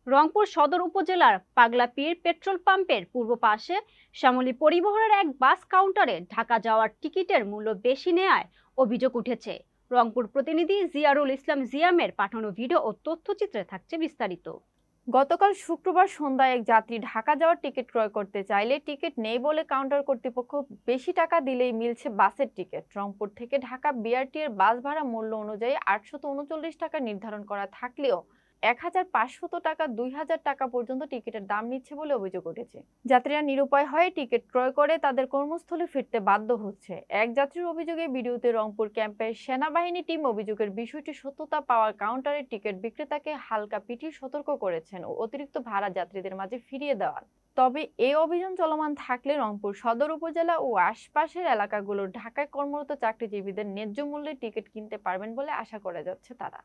রংপুর সদর উপজেলার পাগলাপীর পেট্রোল পাম্পের পূর্ব পাশে শ্যামলী পরিবহনের এক বাস কাউন্টারে ঢাকা যাওয়ার টিকিটের মূল্য বেশি নেয়ায় অভিযোগ উঠেছে। রংপুর প্রতিনিধি জিয়ারুল ইসলাম জিয়ামের পাঠানো ভিডিও ও তথ্যচিত্রে থাকছে বিস্তারিত। গতকাল শুক্রবার সন্ধ্যায় এক যাত্রী ঢাকা যাওয়ার টিকিট ক্রয় করতে চাইলে টিকিট নেই বলে কাউন্টার কর্তৃপক্ষ বেশি টাকা দিলেই মিলছে বাসের টিকিট। রংপুর থেকে ঢাকা বিআরটি এর বাস ভাড়া মূল্য অনুযায়ী 839 টাকা নির্ধারণ করা থাকলেও 1500 টাকা 2000 টাকা পর্যন্ত টিকিটের দাম নিচ্ছে বলে অভিযোগ উঠেছে। যাত্রীরা নিরুপায় হয়ে টিকিট ক্রয় করে তাদের কর্মস্থলে ফিরতে বাধ্য হচ্ছে। এক যাত্রীর অভিযোগে ভিডিওতে রংপুর ক্যাম্পের সেনাবাহিনী টিম অভিযোগের বিষয়টি সত্যতা পাওয়ার কাউন্টারের টিকিট বিক্রেতাকে হালকা পিটিয়ে সতর্ক করেছেন ও অতিরিক্ত ভাড়া যাত্রীদের মাঝে ফিরিয়ে দেওয়ার। তবে এই অভিযান চলমান থাকলে রংপুর সদর উপজেলা ও আশপাশের এলাকাগুলোর ঢাকায় কর্মরত চাকরিজীবীদের ন্যায্য মূল্যে টিকিট কিনতে পারবেন বলে আশা করা যাচ্ছে তারা।